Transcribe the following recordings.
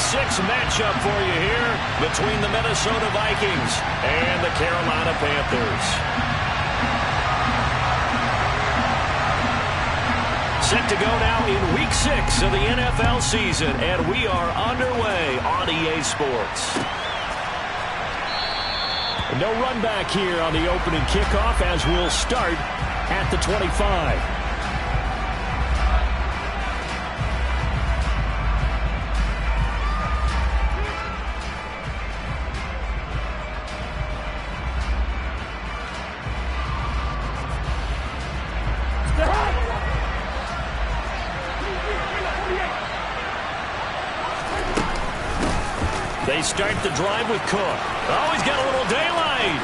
6 matchup for you here between the Minnesota Vikings and the Carolina Panthers. Set to go now in Week 6 of the NFL season, and we are underway on EA Sports. No run back here on the opening kickoff as we'll start at the 25. They start the drive with Cook. Oh, he's got a little daylight.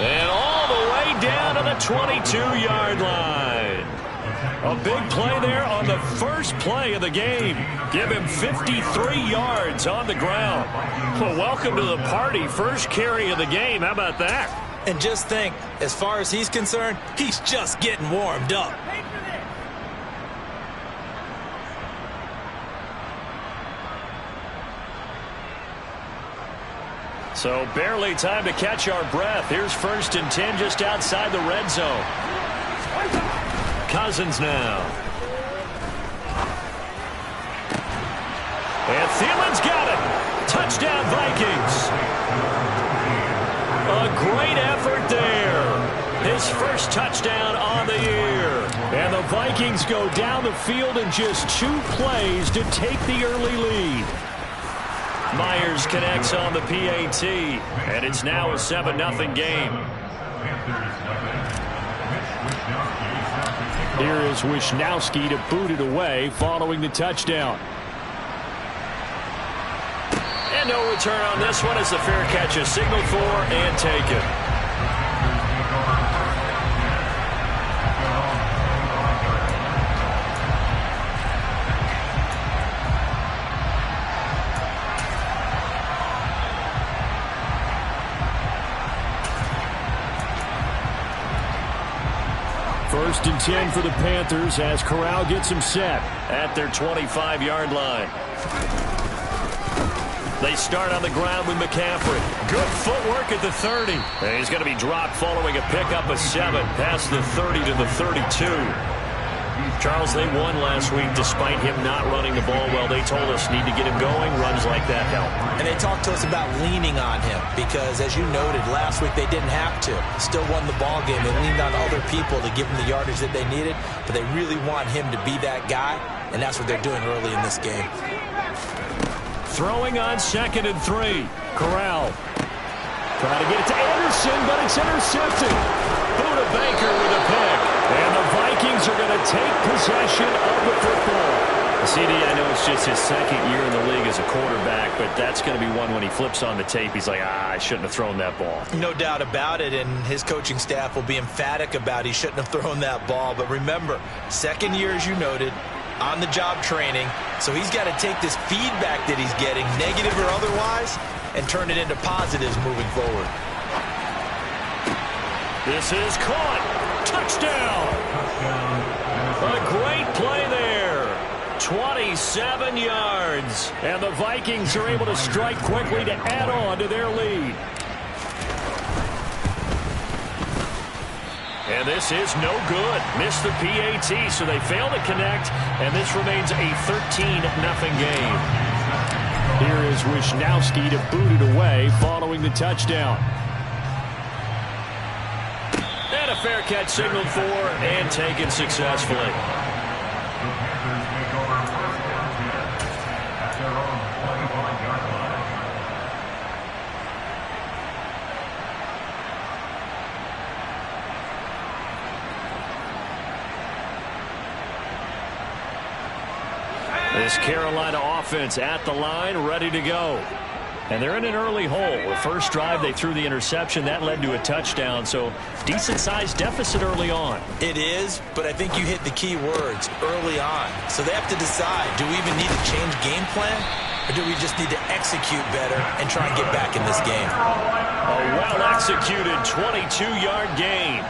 And all the way down to the 22-yard line. A big play there on the first play of the game. Give him 53 yards on the ground. Well, welcome to the party. First carry of the game. How about that? And just think, as far as he's concerned, he's just getting warmed up. So barely time to catch our breath. Here's 1st and 10 just outside the red zone. Cousins now. And Thielen's got it. Touchdown Vikings. A great effort there. His first touchdown on the year. And the Vikings go down the field in just 2 plays to take the early lead. Myers connects on the PAT, and it's now a 7-0 game. Here is Wisnowski to boot it away following the touchdown. And no return on this one as the fair catch is signaled for and taken. First and 10 for the Panthers as Corral gets him set at their 25-yard line. They start on the ground with McCaffrey. Good footwork at the 30. And he's going to be dropped following a pickup of 7 past the 30 to the 32. Charles, they won last week despite him not running the ball well. They told us need to get him going. Runs like that help. And they talked to us about leaning on him because, as you noted, last week they didn't have to. Still won the ball game. They leaned on other people to give them the yardage that they needed, but they really want him to be that guy, and that's what they're doing early in this game. Throwing on 2nd and 3. Corral. Trying to get it to Anderson, but it's intercepted. Buda Baker with a pick. And the Vikings are going to take possession of the football. CD, I know it's just his 2nd year in the league as a quarterback, but that's going to be one when he flips on the tape. He's like, I shouldn't have thrown that ball. No doubt about it, and his coaching staff will be emphatic about he shouldn't have thrown that ball. But remember, 2nd year, as you noted, on-the-job training, so he's got to take this feedback that he's getting, negative or otherwise, and turn it into positives moving forward. This is caught. Touchdown. A great play there. 27 yards. And the Vikings are able to strike quickly to add on to their lead. And this is no good. Missed the PAT, so they fail to connect, and this remains a 13-0 game. Here is Wisnowski to boot it away following the touchdown. And a fair catch signaled for and taken successfully. This Carolina offense at the line, ready to go. And they're in an early hole. The first drive, they threw the interception. That led to a touchdown, so decent-sized deficit early on. It is, but I think you hit the key words, early on. So they have to decide, do we even need to change game plan, or do we just need to execute better and try and get back in this game? A well-executed 22-yard gain.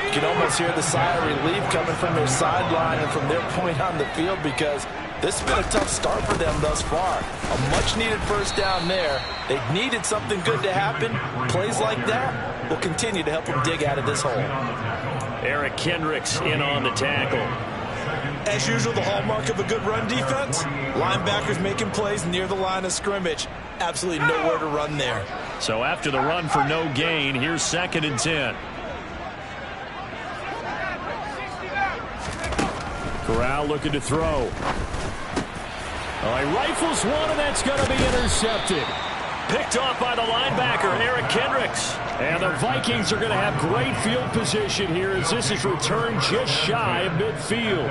You can almost hear the sigh of relief coming from their sideline and from their point on the field, because this has been a tough start for them thus far. A much-needed first down there. They needed something good to happen. Plays like that will continue to help them dig out of this hole. Eric Kendricks in on the tackle. As usual, the hallmark of a good run defense, linebackers making plays near the line of scrimmage. Absolutely nowhere to run there. So after the run for no gain, here's 2nd and 10. Corral looking to throw. He rifles one, and that's going to be intercepted. Picked off by the linebacker, Eric Kendricks. And the Vikings are going to have great field position here as this is returned just shy of midfield.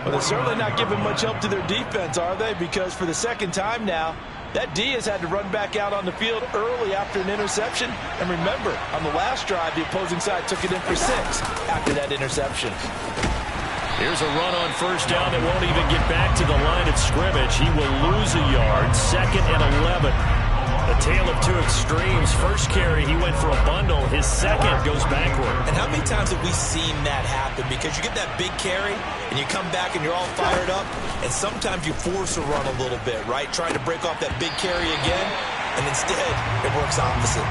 Well, they're certainly not giving much help to their defense, are they? Because for the second time now, that D has had to run back out on the field early after an interception. And remember, on the last drive, the opposing side took it in for 6 after that interception. Here's a run on first down that won't even get back to the line of scrimmage. He will lose a yard. 2nd and 11. A tale of two extremes. First carry, he went for a bundle. His second goes backward. And how many times have we seen that happen? Because you get that big carry, and you come back and you're all fired up, and sometimes you force a run a little bit, right? Trying to break off that big carry again, and instead it works opposite.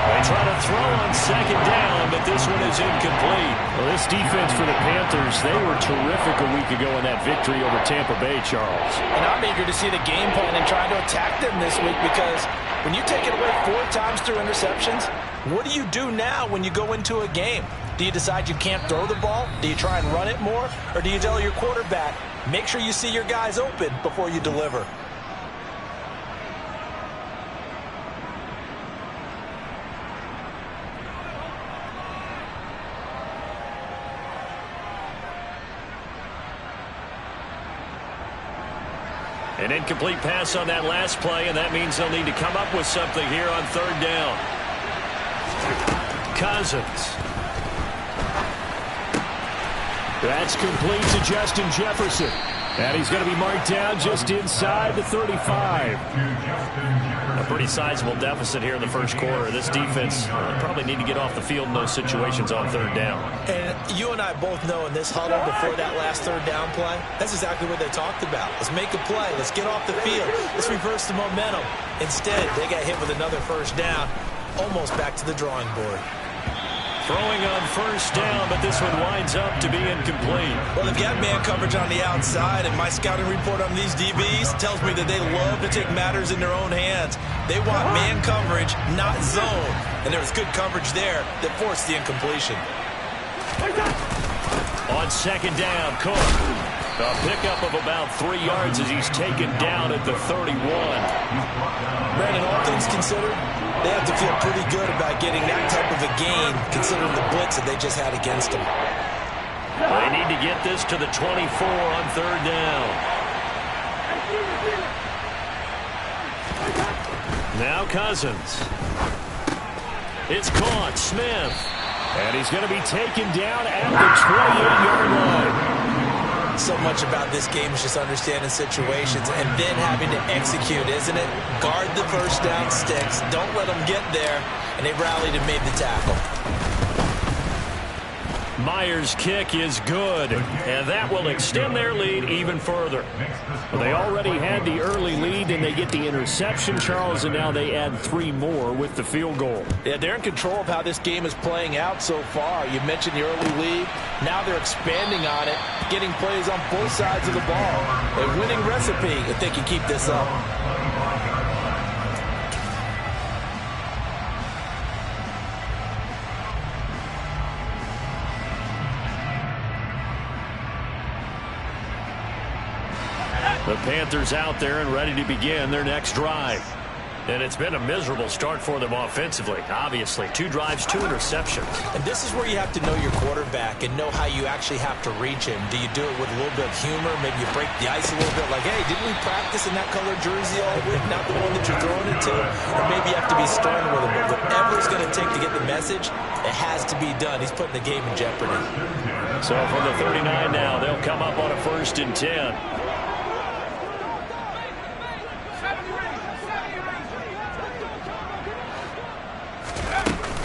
They try to throw on 2nd down, but this one is incomplete. Well, this defense for the Panthers, they were terrific a week ago in that victory over Tampa Bay, Charles. And I'm eager to see the game plan and try to attack them this week, because when you take it away 4 times through interceptions, what do you do now when you go into a game? Do you decide you can't throw the ball? Do you try and run it more? Or do you tell your quarterback, make sure you see your guys open before you deliver? An incomplete pass on that last play, and that means they'll need to come up with something here on 3rd down. Cousins. That's complete to Justin Jefferson. And he's going to be marked down just inside the 35. A pretty sizable deficit here in the first quarter. This defense probably need to get off the field in those situations on 3rd down. And you and I both know in this huddle before that last 3rd down play, that's exactly what they talked about. Let's make a play. Let's get off the field. Let's reverse the momentum. Instead, they got hit with another first down, almost back to the drawing board. Throwing on first down, but this one winds up to be incomplete. Well, they've got man coverage on the outside, and my scouting report on these DBs tells me that they love to take matters in their own hands. They want man coverage, not zone. And there was good coverage there that forced the incompletion. On 2nd down, Cook. A pickup of about 3 yards as he's taken down at the 31. Brandon, all things considered, they have to feel pretty good about getting that type of a gain, considering the blitz that they just had against them. They need to get this to the 24 on 3rd down. Now Cousins. It's caught. Smith. And he's going to be taken down at the 28-yard line. So much about this game is just understanding situations and then having to execute, isn't it? Guard the first down sticks. Don't let them get there. And they rallied and made the tackle. Myers' kick is good, and that will extend their lead even further. Well, they already had the early lead, and they get the interception, Charles, and now they add 3 more with the field goal. Yeah, they're in control of how this game is playing out so far. You mentioned the early lead. Now they're expanding on it, getting plays on both sides of the ball. A winning recipe if they can keep this up. The Panthers out there and ready to begin their next drive. And it's been a miserable start for them offensively, obviously. 2 drives, 2 interceptions. And this is where you have to know your quarterback and know how you actually have to reach him. Do you do it with a little bit of humor? Maybe you break the ice a little bit like, hey, didn't we practice in that color jersey all week? Not the one that you're throwing it to? Or maybe you have to be stern with him. But whatever it's going to take to get the message, it has to be done. He's putting the game in jeopardy. So from the 39 now, they'll come up on a 1st and 10.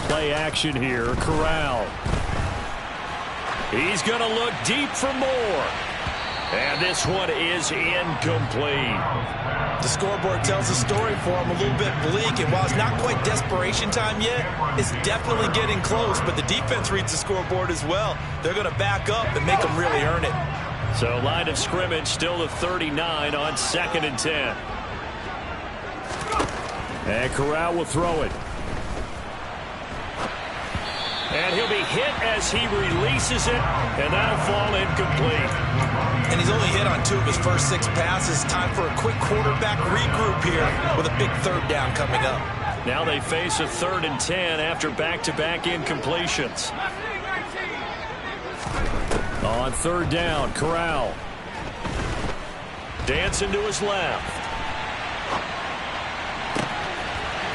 Play action here. Corral. He's going to look deep for more. And this one is incomplete. The scoreboard tells a story for him, a little bit bleak, and while it's not quite desperation time yet, it's definitely getting close, but the defense reads the scoreboard as well. They're going to back up and make them really earn it. So line of scrimmage still to 39 on 2nd and 10. And Corral will throw it. And he'll be hit as he releases it, and that'll fall incomplete. And he's only hit on 2 of his first 6 passes. Time for a quick quarterback regroup here with a big 3rd down coming up. Now they face a 3rd and 10 after back-to-back incompletions. On 3rd down, Corral. Dancing to his left.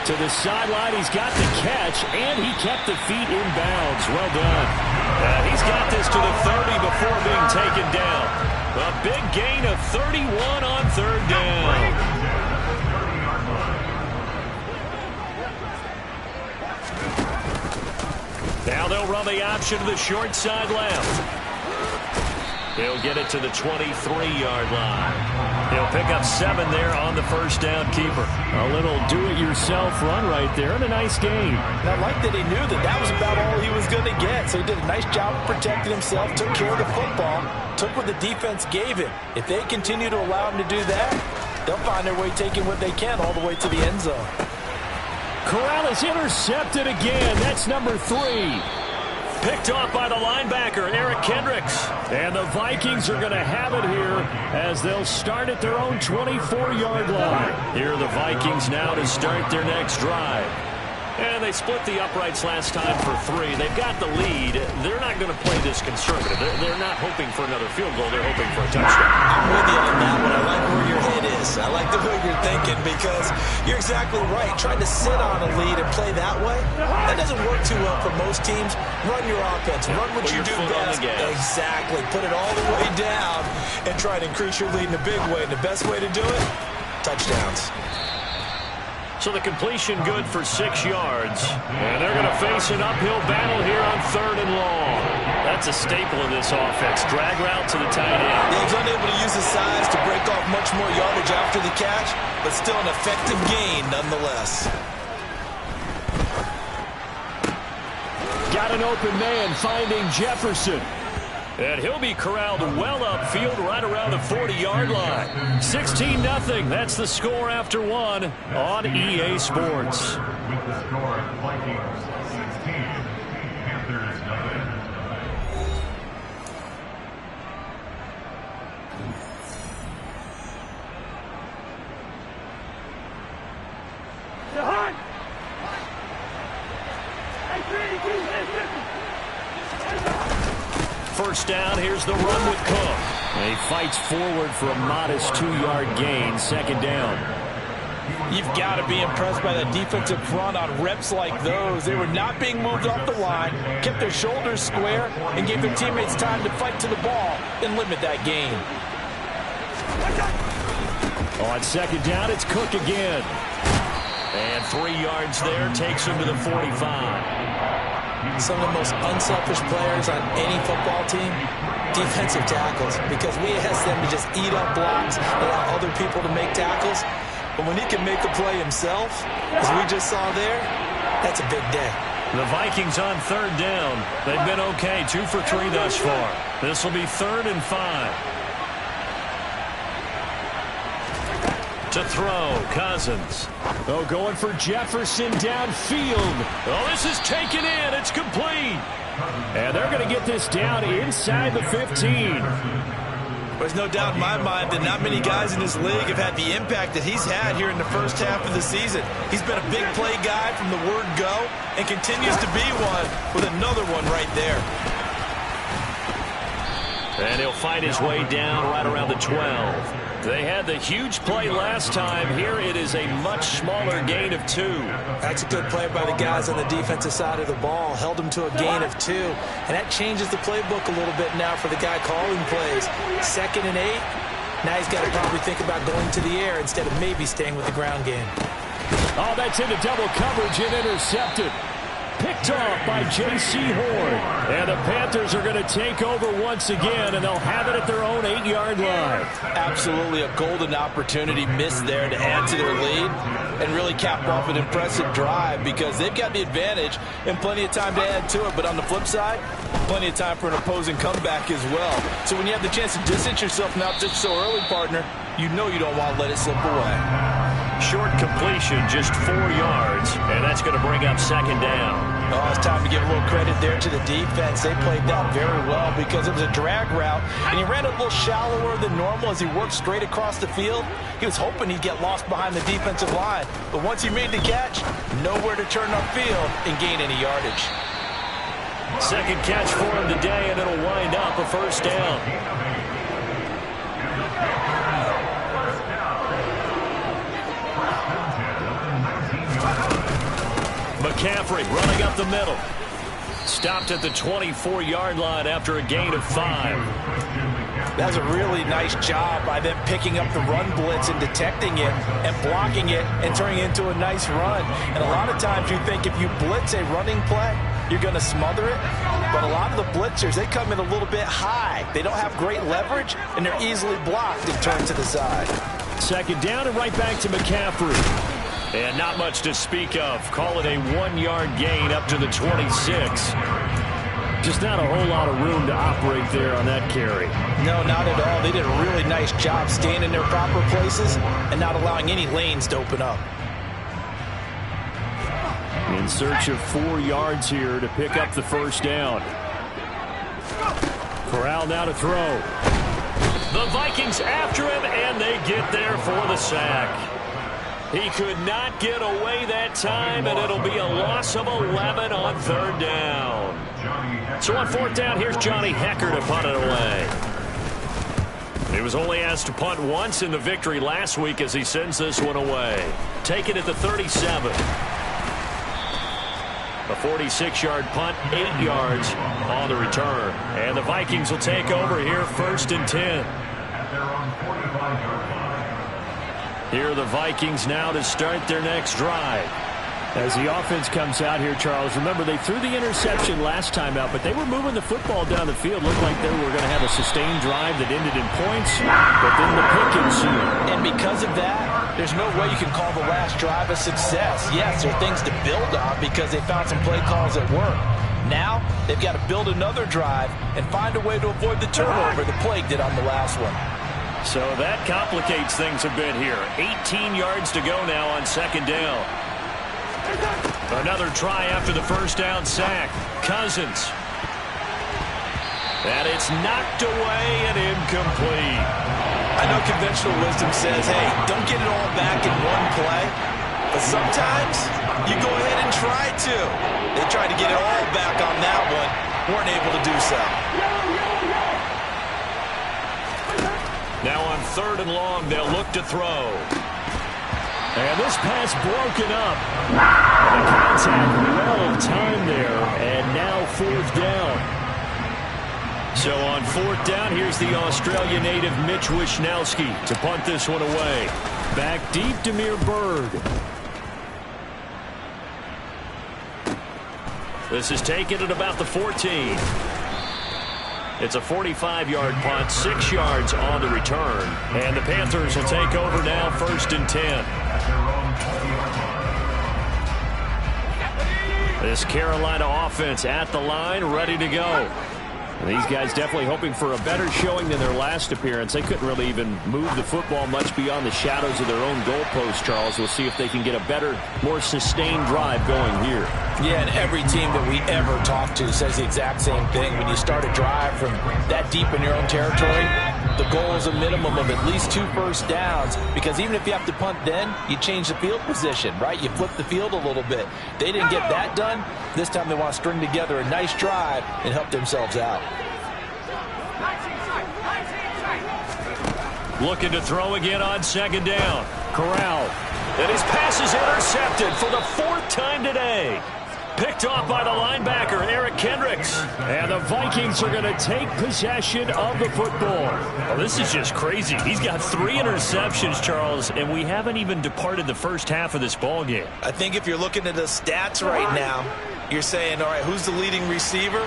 To the sideline, he's got the catch, and he kept the feet in bounds. Well done. He's got this to the 30 before being taken down. A big gain of 31 on 3rd down. Now they'll run the option to the short side left. He'll get it to the 23-yard line. He'll pick up 7 there on the first down keeper. A little do-it-yourself run right there and a nice game. And I like that he knew that that was about all he was going to get. So he did a nice job of protecting himself, took care of the football, took what the defense gave him. If they continue to allow him to do that, they'll find their way taking what they can all the way to the end zone. Corral is intercepted again. That's number 3. Picked off by the linebacker, Eric Kendricks. And the Vikings are going to have it here as they'll start at their own 24-yard line. Here are the Vikings now to start their next drive. And they split the uprights last time for 3. They've got the lead. They're not going to play this conservative. They're not hoping for another field goal. They're hoping for a touchdown. I'm with you on that one. I like where your head is. I like the way you're thinking because you're exactly right. Trying to sit on a lead and play that way, that doesn't work too well for most teams. Run your offense. Run what you do best. Exactly. Put it all the way down and try to increase your lead in a big way. And the best way to do it, touchdowns. So the completion good for 6 yards. And they're going to face an uphill battle here on 3rd and long. That's a staple of this offense. Drag route to the tight end. Yeah, he's unable to use his size to break off much more yardage after the catch, but still an effective gain nonetheless. Got an open man finding Jefferson. And he'll be corralled well upfield right around the 40-yard line. 16-0. That's the score after 1 on EA Sports. With the score, Vikings 16, Panthers 0. First down, here's the run with Cook. And he fights forward for a modest 2-yard gain, 2nd down. You've got to be impressed by the defensive front on reps like those. They were not being moved off the line, kept their shoulders square, and gave their teammates time to fight to the ball and limit that gain. On 2nd down, it's Cook again. And 3 yards there, takes him to the 45. Some of the most unselfish players on any football team, defensive tackles, because we ask them to just eat up blocks, allow other people to make tackles. But when he can make the play himself, as we just saw there, that's a big day. The Vikings on 3rd down. They've been okay, 2 for 3 thus far. This will be 3rd and 5. To throw, Cousins. Oh, going for Jefferson downfield. Oh, this is taken in. It's complete. And they're going to get this down inside the 15. There's no doubt in my mind that not many guys in this league have had the impact that he's had here in the first half of the season. He's been a big play guy from the word go and continues to be one with another one right there. And he'll find his way down right around the 12. They had the huge play last time. Here it is a much smaller gain of 2. That's a good play by the guys on the defensive side of the ball. Held him to a gain of 2. And that changes the playbook a little bit now for the guy calling plays. 2nd and 8. Now he's got to probably think about going to the air instead of maybe staying with the ground game. Oh, that's into double coverage and intercepted. Picked off by J.C. Horn. And the Panthers are going to take over once again, and they'll have it at their own 8-yard line. Absolutely a golden opportunity missed there to add to their lead and really cap off an impressive drive because they've got the advantage and plenty of time to add to it. But on the flip side, plenty of time for an opposing comeback as well. So when you have the chance to distance yourself not just so early, partner, you know you don't want to let it slip away. Short completion, just 4 yards, and that's going to bring up second down. Oh, it's time to give a little credit there to the defense. They played that very well because it was a drag route, and he ran a little shallower than normal as he worked straight across the field. He was hoping he'd get lost behind the defensive line, but once he made the catch, nowhere to turn upfield and gain any yardage. Second catch for him today, and it'll wind up a first down. McCaffrey running up the middle. Stopped at the 24-yard line after a gain of 5. That's a really nice job by them picking up the run blitz and detecting it and blocking it and turning it into a nice run. And a lot of times you think if you blitz a running play, you're going to smother it. But a lot of the blitzers, they come in a little bit high. They don't have great leverage, and they're easily blocked and turned to the side. Second down and right back to McCaffrey. And not much to speak of. Call it a 1-yard gain up to the 26. Just not a whole lot of room to operate there on that carry. No, not at all. They did a really nice job staying in their proper places and not allowing any lanes to open up. In search of 4 yards here to pick up the first down. Corral now to throw. The Vikings after him, and they get there for the sack. He could not get away that time, and it'll be a loss of 11 on third down. So on fourth down, here's Johnny Hecker to punt it away. He was only asked to punt once in the victory last week as he sends this one away. Take it at the 37. A 46-yard punt, 8 yards on the return. And the Vikings will take over here first and 10. Here are the Vikings now to start their next drive. As the offense comes out here, Charles, remember they threw the interception last time out, but they were moving the football down the field. Looked like they were going to have a sustained drive that ended in points, but then the pick ensued. And because of that, there's no way you can call the last drive a success. Yes, there are things to build on because they found some play calls that work. Now, they've got to build another drive and find a way to avoid the turnover the plague did on the last one. So that complicates things a bit here. 18 yards to go now on second down. Another try after the first down sack. Cousins. And it's knocked away and incomplete. I know conventional wisdom says, hey, don't get it all back in one play. But sometimes you go ahead and try to. They tried to get it all back on that one. Weren't able to do so. Now on third and long, they'll look to throw. And this pass broken up. And the contact well timed there. And now fourth down. So on fourth down, here's the Australia native Mitch Wishnowsky to punt this one away. Back deep, Demir Bird. This is taken at about the 14. It's a 45-yard punt, 6 yards on the return. And the Panthers will take over now, first and 10. This Carolina offense at the line, ready to go. These guys definitely hoping for a better showing than their last appearance. They couldn't really even move the football much beyond the shadows of their own goalpost, Charles. We'll see if they can get a better, more sustained drive going here. Yeah, and every team that we ever talk to says the exact same thing. When you start a drive from that deep in your own territory, the goal is a minimum of at least 2 first downs, because even if you have to punt then, you change the field position, right? You flip the field a little bit. They didn't get that done. This time they want to string together a nice drive and help themselves out. Looking to throw again on second down. Corral. And his pass is intercepted for the 4th time today. Picked off by the linebacker, Eric Kendricks. And the Vikings are going to take possession of the football. Well, this is just crazy. He's got 3 interceptions, Charles, and we haven't even departed the first half of this ball game. I think if you're looking at the stats right now, You're saying, all right, who's the leading receiver?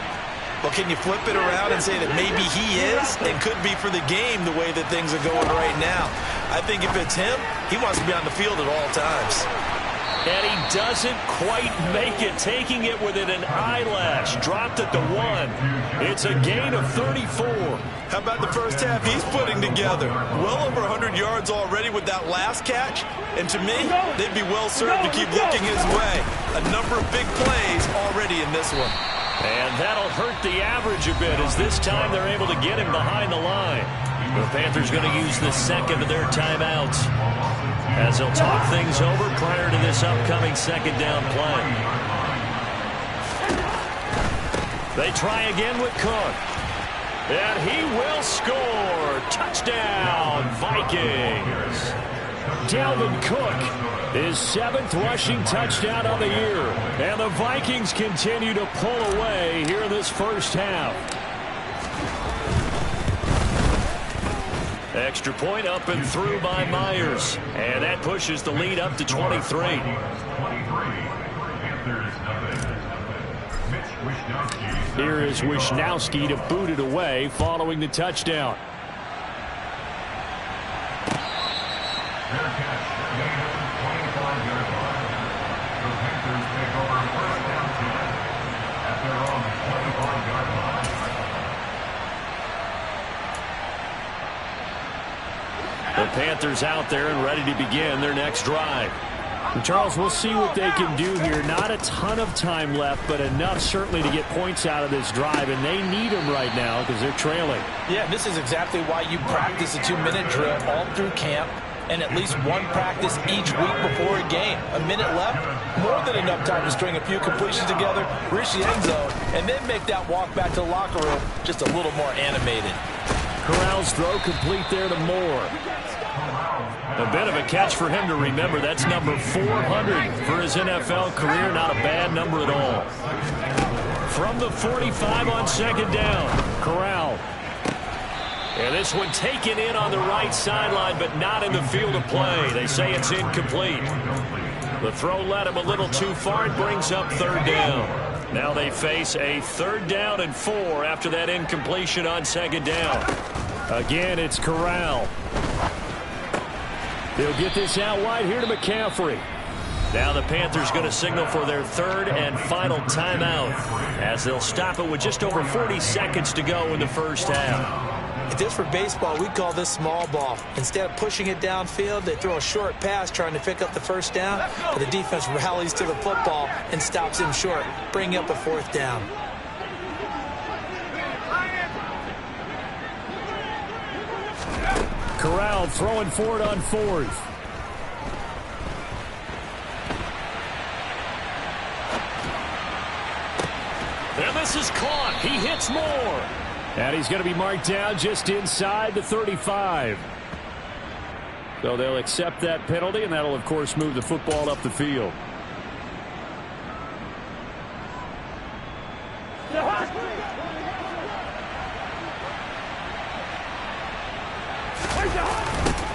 Well, can you flip it around and say that maybe he is and could be for the game the way that things are going right now? I think if it's him, he wants to be on the field at all times. And he doesn't quite make it, taking it within an eyelash. Dropped at the 1. It's a gain of 34. How about the first half he's putting together? Well over 100 yards already with that last catch. And to me, they'd be well served to keep looking his way. A number of big plays already in this one. And that'll hurt the average a bit, as this time they're able to get him behind the line. The Panthers going to use the second of their timeouts, as they'll talk things over prior to this upcoming second down play. They try again with Cook. And he will score. Touchdown, Vikings. Dalvin Cook, his 7th rushing touchdown of the year. And the Vikings continue to pull away here in this first half. Extra point up and through by Myers. And that pushes the lead up to 23. Here is Wishnowski to boot it away following the touchdown. The Panthers out there and ready to begin their next drive. And Charles, we'll see what they can do here. Not a ton of time left, but enough certainly to get points out of this drive, and they need them right now because they're trailing. Yeah, this is exactly why you practice a 2-minute drill all through camp and at least one practice each week before a game. A minute left, more than enough time to string a few completions together, reach the end zone, and then make that walk back to the locker room just a little more animated. Corral's throw complete there to Moore. A bit of a catch for him to remember. That's number 400 for his NFL career. Not a bad number at all. From the 45 on second down, Corral. And this one taken in on the right sideline, but not in the field of play. They say it's incomplete. The throw led him a little too far. It brings up third down. Now they face a 3rd down and 4 after that incompletion on second down. Again, it's Corral. They'll get this out wide here to McCaffrey. Now the Panthers going to signal for their 3rd and final timeout, as they'll stop it with just over 40 seconds to go in the first half. If this were baseball, we'd call this small ball. Instead of pushing it downfield, they throw a short pass trying to pick up the first down, but the defense rallies to the football and stops him short, bringing up a 4th down. Corral throwing for it on 4th. And this is caught. He hits Moore. And he's going to be marked down just inside the 35. So they'll accept that penalty, and that'll, of course, move the football up the field.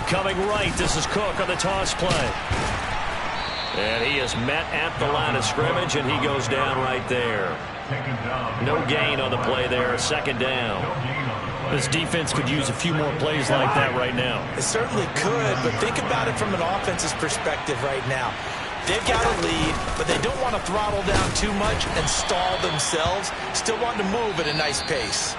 Coming right, this is Cook on the toss play. And he is met at the line of scrimmage, and he goes down right there. No gain on the play there, 2nd down. This defense could use a few more plays like that right now. It certainly could, but think about it from an offense's perspective right now. They've got a lead, but they don't want to throttle down too much and stall themselves. Still want to move at a nice pace.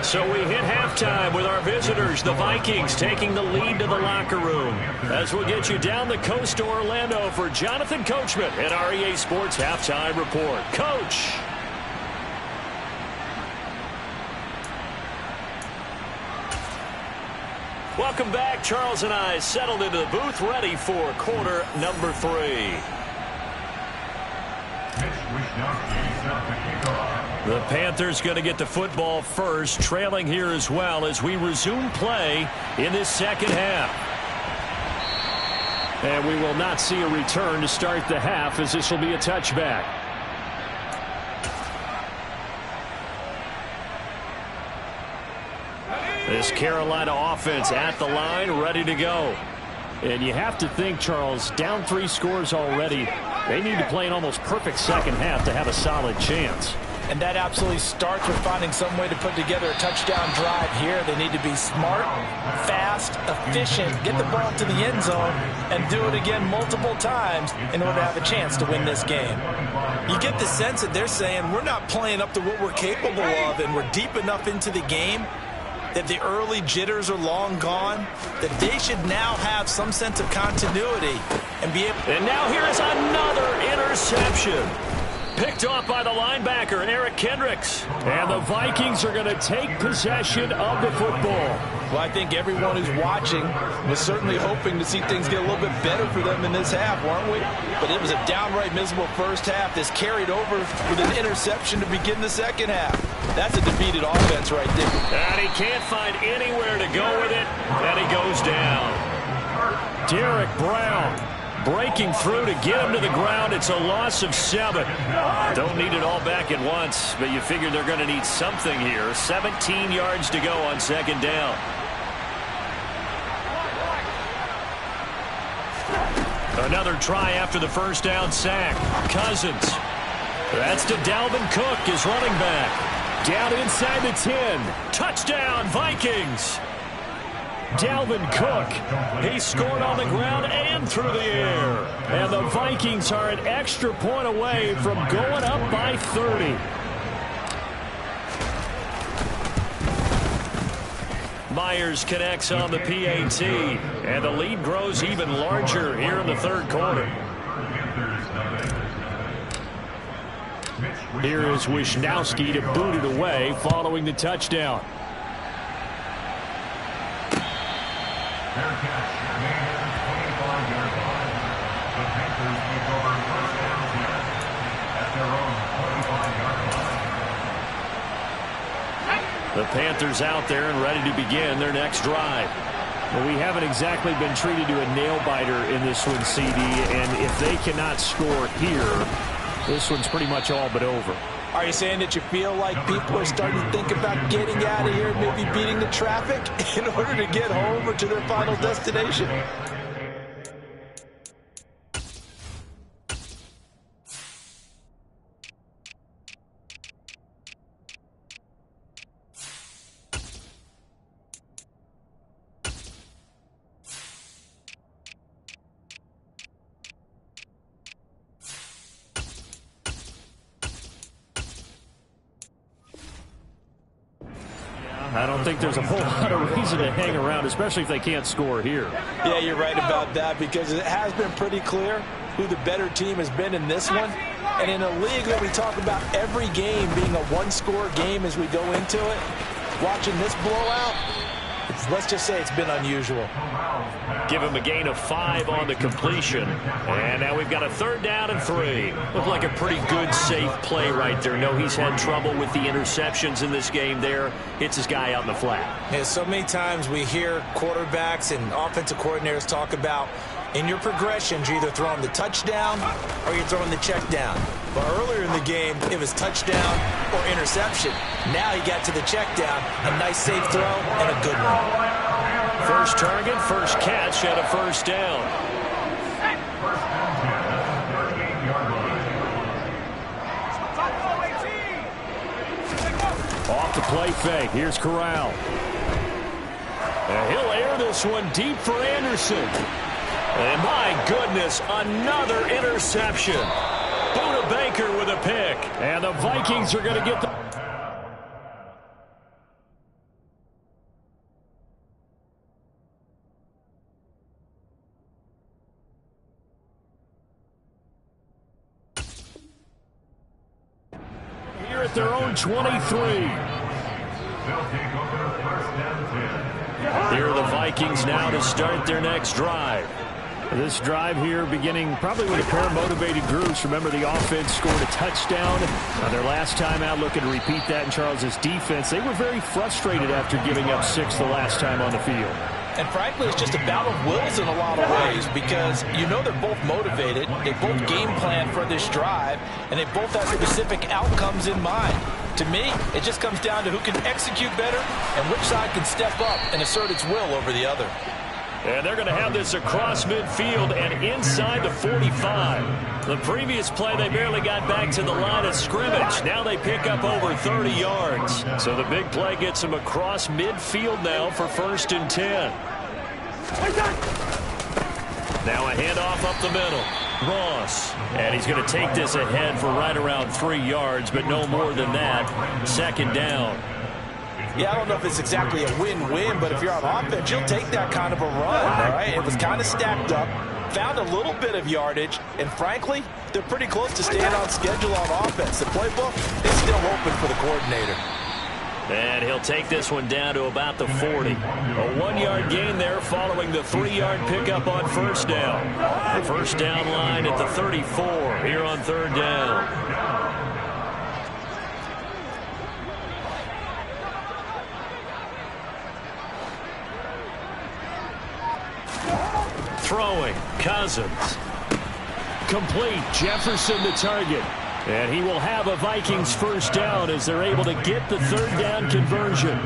So we hit halftime with our visitors, the Vikings, taking the lead to the locker room. As we'll get you down the coast to Orlando for Jonathan Coachman at our EA Sports Halftime Report. Coach. Welcome back. Charles and I settled into the booth, ready for quarter number 3. The Panthers going to get the football first, trailing here as well as we resume play in this second half. And we will not see a return to start the half, as this will be a touchback. This Carolina offense at the line, ready to go. And you have to think, Charles, down 3 scores already. They need to play an almost perfect second half to have a solid chance. And that absolutely starts with finding some way to put together a touchdown drive here. They need to be smart, fast, efficient, get the ball to the end zone, and do it again multiple times in order to have a chance to win this game. You get the sense that they're saying we're not playing up to what we're capable of, and we're deep enough into the game that the early jitters are long gone, that they should now have some sense of continuity and be able. And now here is another interception. Picked off by the linebacker, Eric Kendricks. And the Vikings are going to take possession of the football. Well, I think everyone who's watching was certainly hoping to see things get a little bit better for them in this half, weren't we? But it was a downright miserable first half. This carried over with an interception to begin the second half. That's a defeated offense right there. And he can't find anywhere to go with it, and he goes down. Derek Brown breaking through to get him to the ground. It's a loss of 7. Don't need it all back at once, but you figure they're going to need something here. 17 yards to go on second down. Another try after the first down sack. Cousins. That's to Dalvin Cook, his running back. Down inside the 10. Touchdown, Vikings. Dalvin Cook, he scored on the ground and through the air. And the Vikings are an extra point away from going up by 30. Myers connects on the PAT, and the lead grows even larger here in the third quarter. Here is Wisnowski to boot it away following the touchdown. Fair catch made at the 25-yard line. The Panthers take over first down here at their own 25-yard line. The Panthers out there and ready to begin their next drive. Well, we haven't exactly been treated to a nail-biter in this one, CD, and if they cannot score here, this one's pretty much all but over. Are you saying that you feel like people are starting to think about getting out of here, maybe beating the traffic in order to get home or to their final destination? I don't think there's a whole lot of reason to hang around, especially if they can't score here. Yeah, you're right about that, because it has been pretty clear who the better team has been in this one. And in a league where we talk about every game being a one-score game as we go into it, watching this blowout, let's just say it's been unusual. Give him a gain of 5 on the completion. And now we've got a third down and 3. Looked like a pretty good, safe play right there. No, he's had trouble with the interceptions in this game there. Hits his guy out in the flat. Yeah, so many times we hear quarterbacks and offensive coordinators talk about in your progressions, you're either throwing the touchdown or you're throwing the check down. But earlier in the game, it was touchdown or interception. Now he got to the check down, a nice safe throw and a good one. First target, first catch, and a first down. Off the play fake. Here's Corral. And he'll air this one deep for Anderson. And my goodness, another interception. Buda Baker with a pick. And the Vikings are going to get the... here at their own 23. Here are the Vikings now to start their next drive. This drive here beginning probably with a pair of motivated groups. Remember, the offense scored a touchdown on their last time out. Looking to repeat that in Charles's defense. They were very frustrated after giving up 6 the last time on the field. And frankly, it's just a battle of wills in a lot of ways, because you know they're both motivated, they both game plan for this drive, and they both have specific outcomes in mind. To me, it just comes down to who can execute better and which side can step up and assert its will over the other. And they're going to have this across midfield and inside the 45. The previous play, they barely got back to the line of scrimmage. Now they pick up over 30 yards. So the big play gets them across midfield now for 1st and 10. Now a handoff up the middle. Ross. And he's going to take this ahead for right around 3 yards, but no more than that. 2nd down. Yeah, I don't know if it's exactly a win-win, but if you're on offense, you'll take that kind of a run, all right? It was kind of stacked up, found a little bit of yardage, and frankly, they're pretty close to staying on schedule on offense. The playbook is still open for the coordinator. And he'll take this one down to about the 40. A 1-yard gain there following the 3-yard pickup on 1st down. The 1st down line at the 34 here on 3rd down. Throwing, Cousins. Complete, Jefferson the target. And he will have a Vikings 1st down as they're able to get the 3rd down conversion.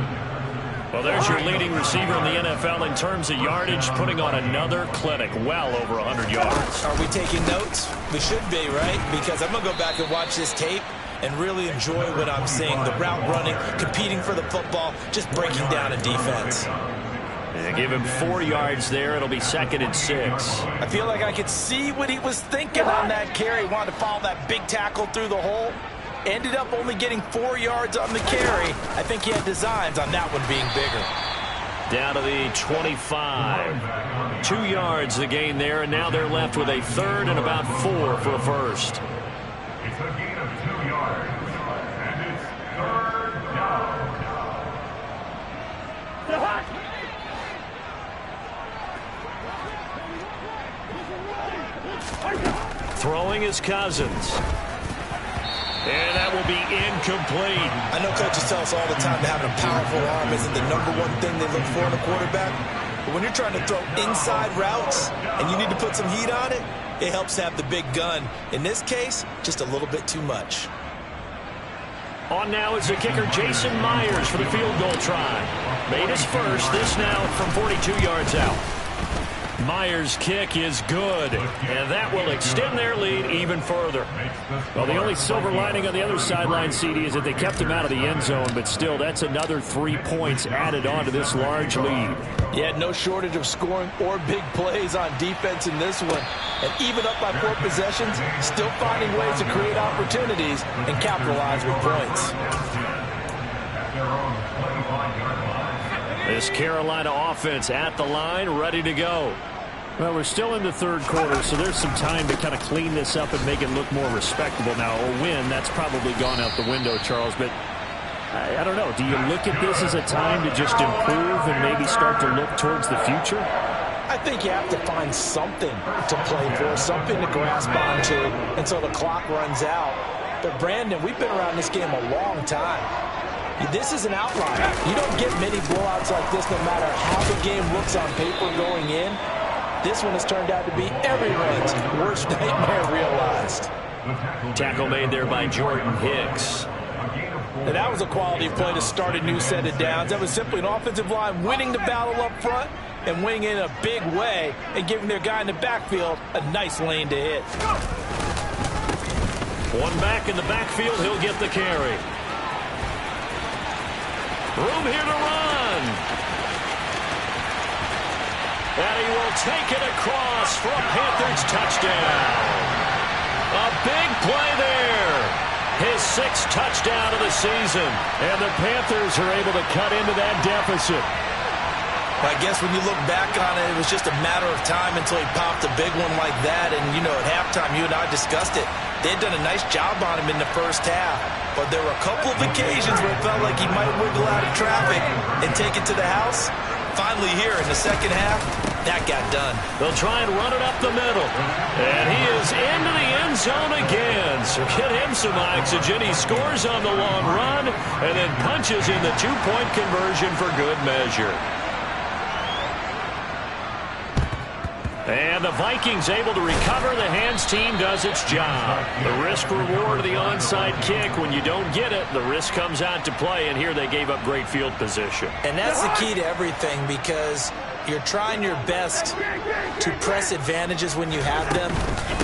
Well, there's your leading receiver in the NFL in terms of yardage, putting on another clinic, well over 100 yards. Are we taking notes? We should be, right? Because I'm going to go back and watch this tape and really enjoy what I'm seeing. The route running, competing for the football, just breaking down a defense. And give him 4 yards there. It'll be 2nd and 6. I feel like I could see what he was thinking on that carry. He wanted to follow that big tackle through the hole. Ended up only getting 4 yards on the carry. I think he had designs on that one being bigger. Down to the 25. 2 yards the gain there, and now they're left with a 3rd and about 4 for a 1st. It's a gain of 2 yards, and it's 3rd down. Throwing is Cousins. And that will be incomplete. I know coaches tell us all the time that having a powerful arm isn't the #1 thing they look for in a quarterback. But when you're trying to throw inside routes and you need to put some heat on it, it helps have the big gun. In this case, just a little bit too much. On now is the kicker, Jason Myers, for the field goal try. Made his first. This now from 42 yards out. Myers' kick is good, and that will extend their lead even further. Well, the only silver lining on the other sideline, CD, is that they kept him out of the end zone, but still, that's another 3 points added on to this large lead. Yeah, no shortage of scoring or big plays on defense in this one. And even up by 4 possessions, still finding ways to create opportunities and capitalize with points. This Carolina offense at the line, ready to go. Well, we're still in the 3rd quarter, so there's some time to kind of clean this up and make it look more respectable. Now, a win, that's probably gone out the window, Charles, but I don't know. Do you look at this as a time to just improve and maybe start to look towards the future? I think you have to find something to play for, something to grasp onto until the clock runs out. But, Brandon, we've been around this game a long time. This is an outlier. You don't get many blowouts like this no matter how the game looks on paper going in. This one has turned out to be everyone's worst nightmare realized. Tackle made there by Jordan Hicks. Now, that was a quality play to start a new set of downs. That was simply an offensive line winning the battle up front and winning in a big way and giving their guy in the backfield a nice lane to hit. One back in the backfield, he'll get the carry. Room here to run. And he will take it across for a Panthers touchdown. A big play there. His 6th touchdown of the season. And the Panthers are able to cut into that deficit. I guess when you look back on it, it was just a matter of time until he popped a big one like that. And, you know, at halftime, you and I discussed it. They had done a nice job on him in the first half. But there were a couple of occasions where it felt like he might wiggle out of traffic and take it to the house. Finally here in the second half, that got done. They'll try and run it up the middle. And he is into the end zone again. So get him some oxygen. He scores on the long run and then punches in the 2-point conversion for good measure. And the Vikings able to recover. The hands team does its job. The risk reward of the onside kick. When you don't get it, the risk comes out to play. And here they gave up great field position. And that's the key to everything, because you're trying your best to press advantages when you have them,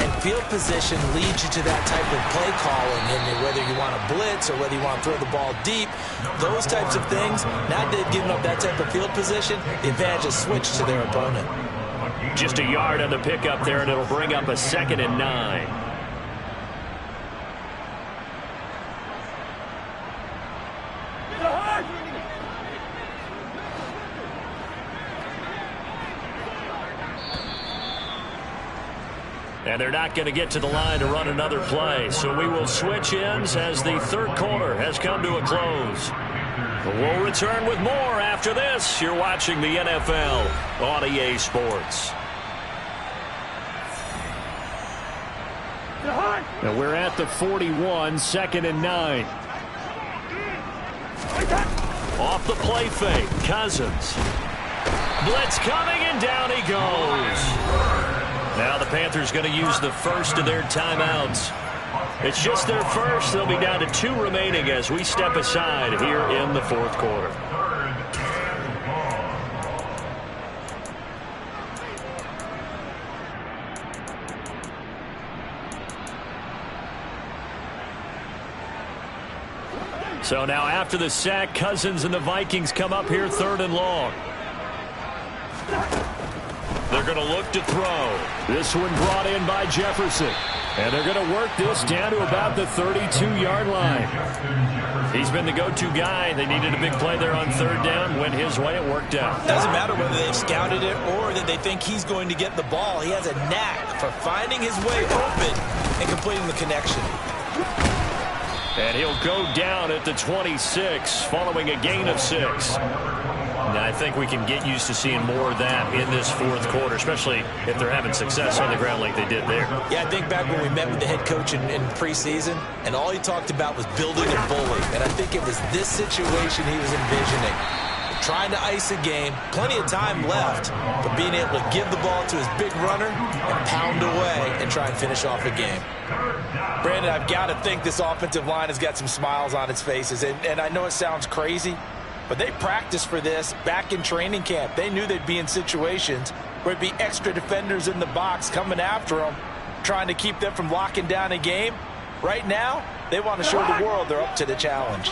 and field position leads you to that type of play calling, and whether you want to blitz or whether you want to throw the ball deep, those types of things. Now that they've given up that type of field position, the advantage is switched to their opponent. Just a yard on the pickup there, and it'll bring up a 2nd and 9. And they're not going to get to the line to run another play. So we will switch ends as the third quarter has come to a close. We'll return with more after this. You're watching the NFL on EA Sports. And we're at the 41, 2nd and 9. Off the play fake, Cousins. Blitz coming, and down he goes. Now the Panthers going to use the first of their timeouts. It's just their first. They'll be down to 2 remaining as we step aside here in the fourth quarter. So now after the sack, Cousins and the Vikings come up here 3rd and long. They're going to look to throw. This one brought in by Jefferson. And they're going to work this down to about the 32-yard line. He's been the go-to guy. They needed a big play there on 3rd down. Went his way. It worked out. Doesn't matter whether they've scouted it or that they think he's going to get the ball. He has a knack for finding his way open and completing the connection. And he'll go down at the 26 following a gain of 6. Now, I think we can get used to seeing more of that in this fourth quarter, especially if they're having success on the ground like they did there. Yeah, I think back when we met with the head coach in preseason, and all he talked about was building and bullying. And I think it was this situation he was envisioning. Trying to ice a game, plenty of time left, but being able to give the ball to his big runner and pound away and try and finish off a game. Brandon, I've got to think this offensive line has got some smiles on its faces. And I know it sounds crazy, but they practiced for this back in training camp. They knew they'd be in situations where it'd be extra defenders in the box coming after them, trying to keep them from locking down a game. Right now, they want to show the world they're up to the challenge.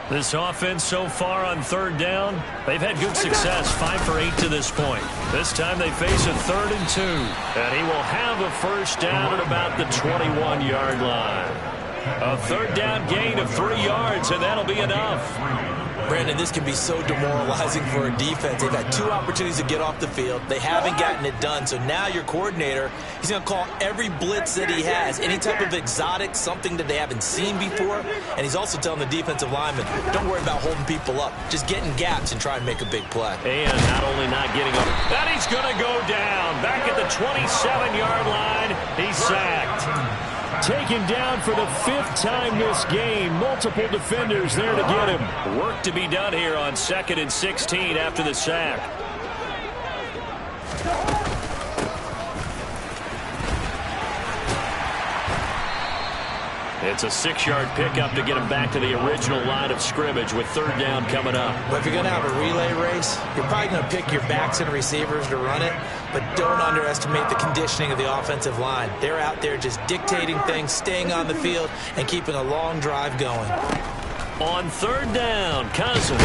This offense so far on 3rd down, they've had good success, 5 for 8 to this point. This time they face a 3rd and 2, and he will have a first down at about the 21-yard line. A 3rd down gain of 3 yards, and that'll be enough. Brandon, this can be so demoralizing for a defense. They've had 2 opportunities to get off the field. They haven't gotten it done. So now your coordinator, he's going to call every blitz that he has, any type of exotic, something that they haven't seen before. And he's also telling the defensive lineman, don't worry about holding people up. Just get in gaps and try and make a big play. And not only not getting up, that he's going to go down. Back at the 27-yard line, he's sacked. Taken down for the 5th time this game. Multiple defenders there to get him. Work to be done here on 2nd and 16 after the sack. It's a 6-yard pickup to get him back to the original line of scrimmage with 3rd down coming up. But if you're going to have a relay race, you're probably going to pick your backs and receivers to run it, but don't underestimate the conditioning of the offensive line. They're out there just dictating things, staying on the field, and keeping a long drive going. On 3rd down, Cousins.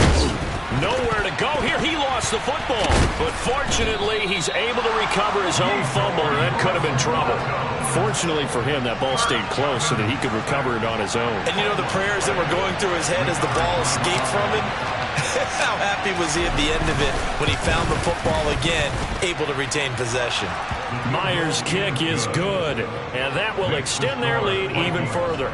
Nowhere to go here. He lost the football, but fortunately, he's able to recover his own fumble, and that could have been trouble. Fortunately for him, that ball stayed close so that he could recover it on his own. And you know the prayers that were going through his head as the ball escaped from him? How happy was he at the end of it when he found the football again, able to retain possession? Myers' kick is good, and that will extend their lead even further.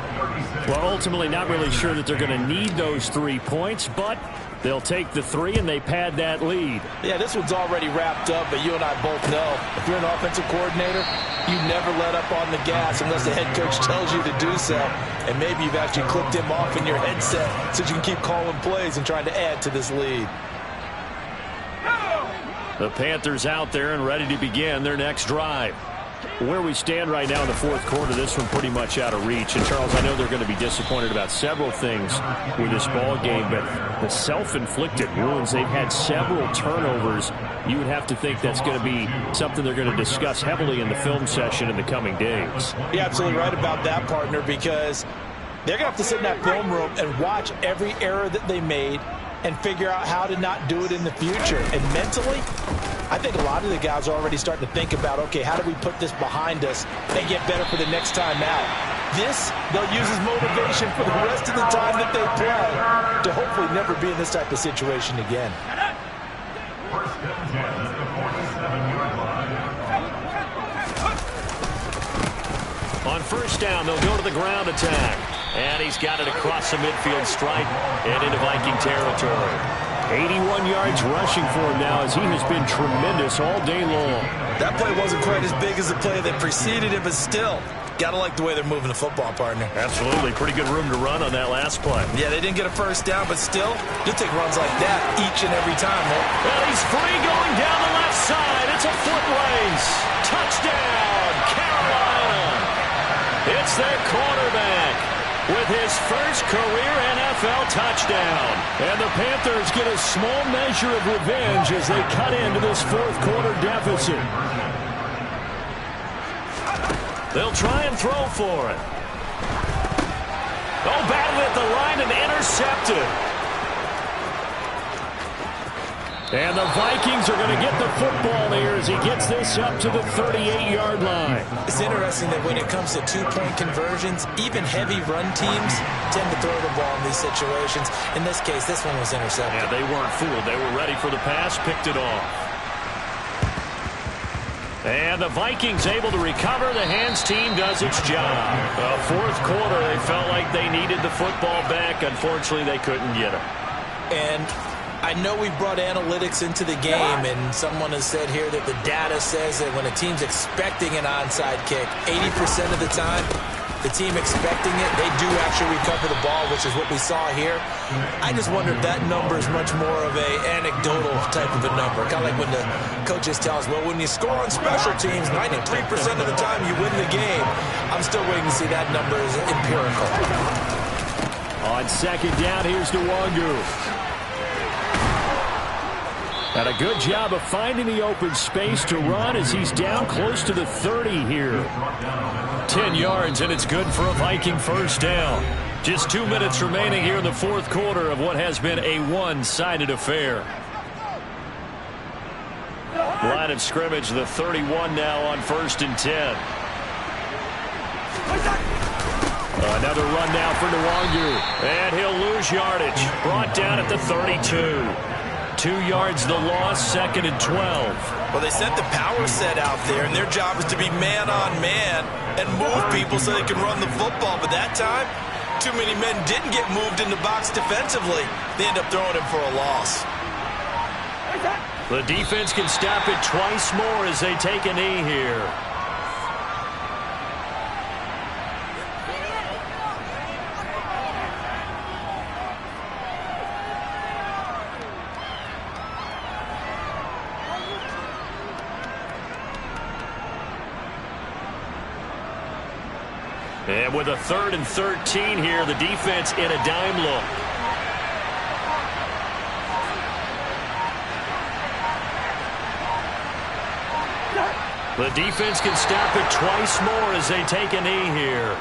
Well, ultimately, not really sure that they're going to need those 3 points, but they'll take the 3 and they pad that lead. Yeah, this one's already wrapped up, but you and I both know if you're an offensive coordinator, you never let up on the gas unless the head coach tells you to do so. And maybe you've actually clicked him off in your headset so you can keep calling plays and trying to add to this lead. The Panthers out there and ready to begin their next drive. Where we stand right now in the fourth quarter, this one pretty much out of reach. And, Charles, I know they're going to be disappointed about several things with this ball game, but the self-inflicted wounds, they've had several turnovers. You would have to think that's going to be something they're going to discuss heavily in the film session in the coming days. You're absolutely right about that, partner, because they're going to have to sit in that film room and watch every error that they made and figure out how to not do it in the future. And mentally, I think a lot of the guys are already starting to think about, okay, how do we put this behind us and get better for the next time out? This, they'll use as motivation for the rest of the time that they play to hopefully never be in this type of situation again. First and 10 at the 47-yard line. On first down, they'll go to the ground attack. And he's got it across the midfield stripe and into Viking territory. 81 yards rushing for him now as he has been tremendous all day long. That play wasn't quite as big as the play that preceded it, but still, got to like the way they're moving the football, partner. Absolutely. Pretty good room to run on that last play. Yeah, they didn't get a first down, but still, you'll take runs like that each and every time, man. And he's free going down the left side. It's a foot race. Touchdown, Carolina. It's their quarterback with his first career NFL touchdown. And the Panthers get a small measure of revenge as they cut into this fourth quarter deficit. They'll try and throw for it. Oh, batted at the line and intercepted. And the Vikings are going to get the football here as he gets this up to the 38-yard line. It's interesting that when it comes to two-point conversions, even heavy run teams tend to throw the ball in these situations. In this case, this one was intercepted. Yeah, they weren't fooled. They were ready for the pass, picked it off. And the Vikings able to recover. The hands team does its job. Fourth quarter, they felt like they needed the football back. Unfortunately, they couldn't get it. And I know we brought analytics into the game, and someone has said here that the data says that when a team's expecting an onside kick, 80% of the time, the team expecting it, they do actually recover the ball, which is what we saw here. I just wonder if that number is much more of a anecdotal type of a number. Kind of like when the coaches tell us, well, when you score on special teams, 93% of the time you win the game. I'm still waiting to see that number is empirical. On second down, here's Nwangu. And a good job of finding the open space to run as he's down close to the 30 here. 10 yards, and it's good for a Viking first down. Just 2 minutes remaining here in the fourth quarter of what has been a one-sided affair. Line of scrimmage, the 31 now on first and 10. Another run now for Nwangu. And he'll lose yardage. Brought down at the 32. 2 yards the loss, second and 12. Well, they sent the power set out there, and their job is to be man-on-man and move people so they can run the football. But that time, too many men didn't get moved in the box defensively. They end up throwing him for a loss. The defense can stop it twice more as they take a knee here. And with a 3rd and 13 here, the defense in a dime look. The defense can stop it twice more as they take a knee here.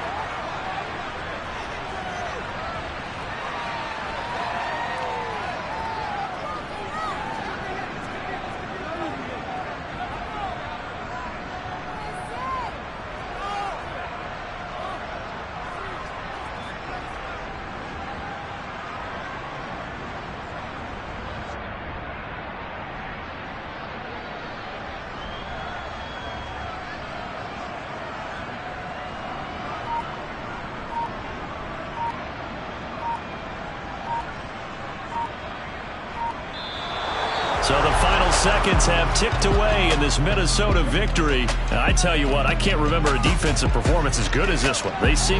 So the final seconds have ticked away in this Minnesota victory. And I tell you what, I can't remember a defensive performance as good as this one. They seem